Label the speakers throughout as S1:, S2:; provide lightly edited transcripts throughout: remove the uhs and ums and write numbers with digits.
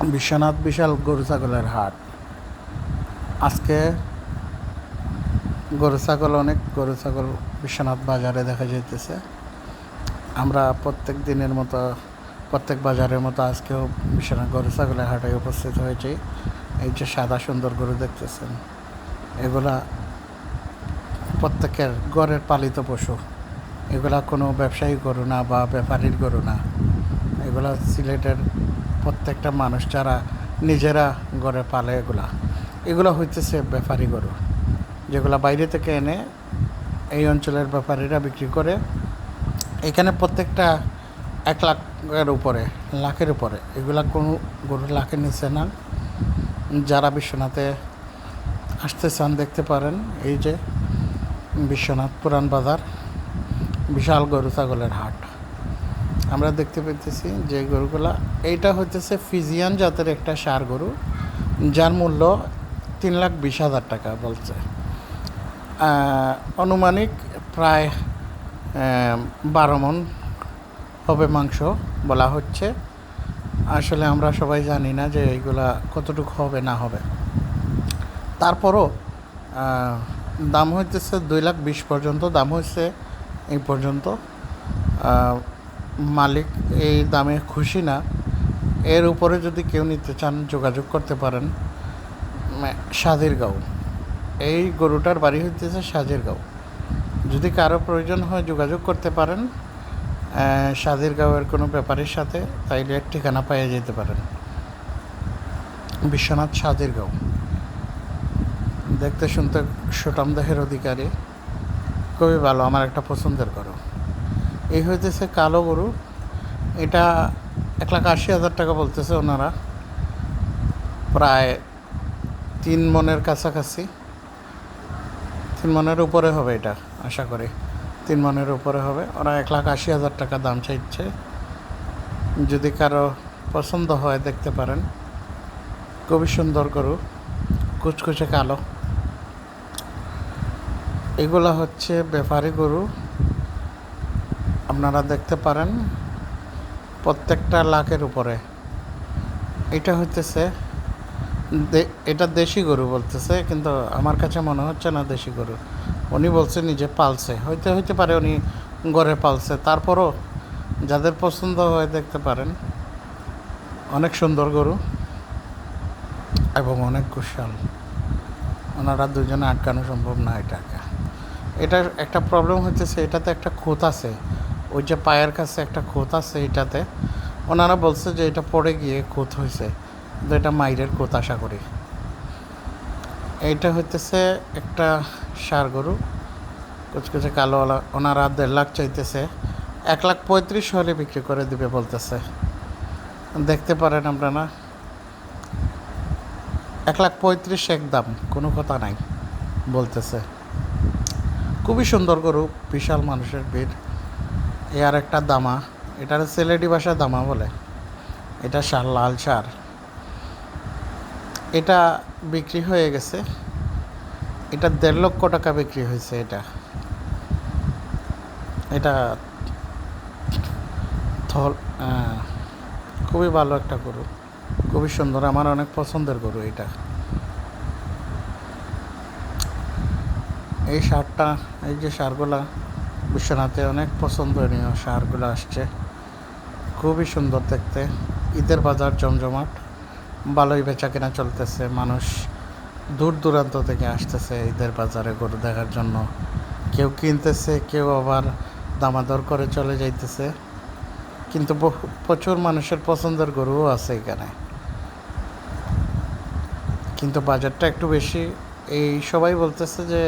S1: বিশ্বনাথ বিশাল গরু ছাগলের হাট। আজকে অনেক গরু ছাগল বিশ্বনাথ বাজারে দেখা যাইতেছে। আমরা প্রত্যেক বাজারের মতো আজকেও বিশ্বনাথ গরু ছাগলের হাটে উপস্থিত হয়েছি। এই যে সাদা সুন্দর গরু দেখতেছেন, এগুলা প্রত্যেকের ঘরের পালিত পশু। এগুলা কোনো ব্যবসায়ী গরু না বা ব্যাপারীর গরু না। এগুলা সিলেটের প্রত্যেকটা মানুষ যারা নিজেরা ঘরে পালে এগুলো হইতেছে ব্যাপারী গরু, যেগুলো বাইরে থেকে এনে এই অঞ্চলের ব্যাপারীরা বিক্রি করে। এখানে প্রত্যেকটা 1 লাখের উপরে, লাখের উপরে। এগুলা কোনো গরু লাখের নিচে না। যারা বিশ্বনাথে আসতে চান দেখতে পারেন। এই যে বিশ্বনাথ পুরান বাজার, বিশাল গরু ছাগলের হাট আমরা দেখতে পেতেছি। যে গরুগুলা, এইটা হইতেছে ফিজিয়ান জাতের একটা ষাঁড় গরু, যার মূল্য 3,20,000 টাকা বলছে। আনুমানিক প্রায় 12 মণ হবে মাংস বলা হচ্ছে। আসলে আমরা সবাই জানি না যে এইগুলা কতটুকু হবে না হবে। তারপরও দাম হইতেছে 2,20,000 পর্যন্ত দাম হয়েছে এই পর্যন্ত। মালিক এই দামে খুশি না। এর উপরে যদি কেউ নিতে চান যোগাযোগ করতে পারেন। সাজিরগাঁও, এই গরুটার বাড়ি হইতেছে সাজিরগাঁও। যদি কারো প্রয়োজন হয় যোগাযোগ করতে পারেন সাজিরগাঁওয়ের কোনো ব্যাপারীর সাথে, তাইলে ঠিকানা পাইয়ে যেতে পারেন। বিশ্বনাথ সাজিরগাঁও। দেখতে শুনতে সুঠাম দেহের অধিকারী, খুবই ভালো, আমার একটা পছন্দের গরু। এই হইতেছে কালো গরু। এটা 1,80,000 টাকা বলতেছে ওনারা। প্রায় 3 মণের কাছাকাছি, 3 মণের উপরে হবে এটা, আশা করি 3 মণের উপরে হবে। ওরা 1,80,000 টাকা দাম চাইছে। যদি কারো পছন্দ হয় দেখতে পারেন। খুবই সুন্দর গরু, কুচকুচে কালো। এগুলা হচ্ছে ব্যাপারী গরু, আপনারা দেখতে পারেন। প্রত্যেকটা লাখের উপরে। এটা হইতেছে এটা দেশি গরু বলতেছে, কিন্তু আমার কাছে মনে হচ্ছে না দেশি গরু। উনি বলছে নিজে পালছে, হইতে পারে উনি ঘরে পালছে। তারপরও যাদের পছন্দ হয় দেখতে পারেন। অনেক সুন্দর গরু এবং অনেক কুশাল। ওনারা দুজনে আটকানো সম্ভব না এটাকে। এটার একটা প্রবলেম হচ্ছে, এটাতে একটা খুঁত আছে, ওই যে পায়ের কাছে একটা খুঁত আছে এটাতে। ওনারা বলছে যে এটা পড়ে গিয়ে খুঁত হয়েছে, কিন্তু এটা মাইরের খুঁত আশা করি। এইটা হইতেছে একটা ষাঁড় গরু, কুচকুচে কালোওয়ালা। ওনারা 1.5 লাখ চাইতেছে, 1,35,000 হলে বিক্রি করে দিবে বলতেছে। দেখতে পারেন আপনারা, 1,35,000 একদম, কোনো কথা নাই বলতেছে। খুবই সুন্দর গরু, বিশাল মানুষের ভিড়। এ আর একটা দামা, এটার সিলেটি ভাষায় দামা বলে। এটা ষাঁড়, লাল ষাঁড়। এটা বিক্রি হয়ে গেছে, এটা 1.5 লক্ষ টাকা বিক্রি হয়েছে। এটা খুবই ভালো একটা গরু, খুবই সুন্দর, আমার অনেক পছন্দের গরু এটা। এই ষাঁড়টা, এই যে ষাঁড়গুলা বিশ্বনাথে অনেক পছন্দনীয় ষাঁড়গুলো আসছে, খুবই সুন্দর দেখতে। ঈদের বাজার জমজমাট, ভালোই বেচা কেনা চলতেছে। মানুষ দূর দূরান্ত থেকে আসতেছে ঈদের বাজারে গরু দেখার জন্য। কেউ কিনতেছে, কেউ আবার দামাদর করে চলে যাইতেছে। কিন্তু প্রচুর মানুষের পছন্দের গরুও আছে এখানে, কিন্তু বাজারটা একটু বেশি। এই সবাই বলতেছে যে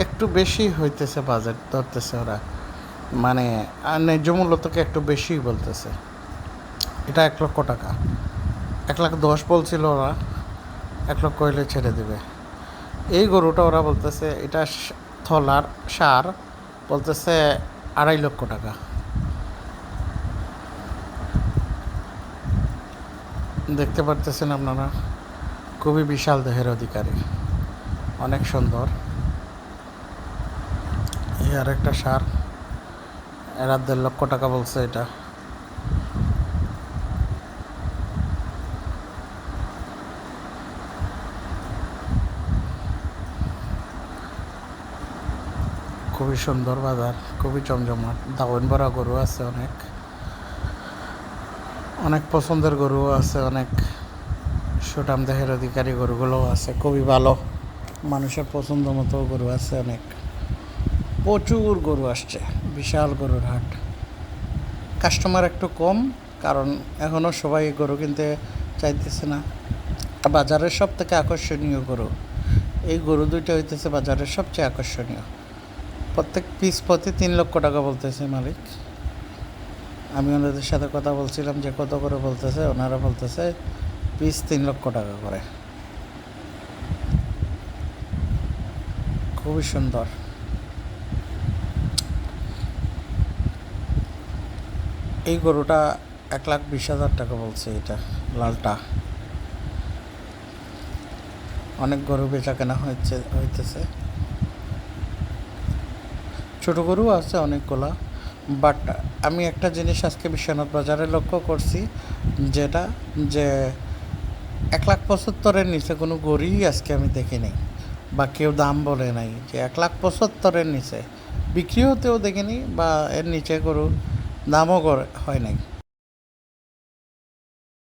S1: একটু বেশি হইতেছে, বাজেট ধরতেছে ওরা, মানে ন্যায্য মূল্য থেকে একটু বেশি বলতেছে। এটা 1 লক্ষ টাকা, 1,10,000 বলছিল ওরা, 1 লক্ষ হইলে ছেড়ে দেবে। এই গরুটা ওরা বলতেছে এটা থলার ষাঁড়, বলতেছে 2.5 লক্ষ টাকা। দেখতে পারতেছেন আপনারা, খুবই বিশাল দেহের অধিকারী, অনেক সুন্দর। এই আর একটা ষাঁড়, এরা 1.5 লক্ষ টাকা বলছে এটা। খুবই সুন্দর বাজার, খুবই জমজমাট। দাওয়ান ভরা গরু আছে অনেক, অনেক পছন্দের গরুও আছে, অনেক সুঠাম দেহের অধিকারী গরুগুলোও আছে, খুবই ভালো মানুষের পছন্দ মতো গরু আছে অনেক। প্রচুর গরু আসছে, বিশাল গরুর হাট। কাস্টমার একটু কম, কারণ এখনও সবাই গরু কিনতে চাইতেছে না। বাজারের সব থেকে আকর্ষণীয় গরু এই গরু দুইটা হইতেছে বাজারের সবচেয়ে আকর্ষণীয়। প্রত্যেক পিস প্রতি 3 লক্ষ টাকা বলতেছে মালিক। আমি ওনাদের সাথে কথা বলছিলাম যে কত করে বলতেছে, ওনারা বলতেছে পিস 3 লক্ষ টাকা করে। খুবই সুন্দর। এই গরুটা 1,20,000 টাকা বলছে, এটা লালটা। অনেক গরু বেচা কেনা হইতেছে। ছোটো গরু আছে অনেকগুলা, বাট আমি একটা জিনিস আজকে বিশ্বনাথ বাজারে লক্ষ্য করছি, যেটা যে 1,75,000-এর নিচে কোনো গরুই আজকে আমি দেখি নাই, বা কেউ দাম বলে নাই যে 1,75,000-এর নিচে বিক্রি হতেও দেখিনি, বা এর নিচে গরু দামও হয় নাই।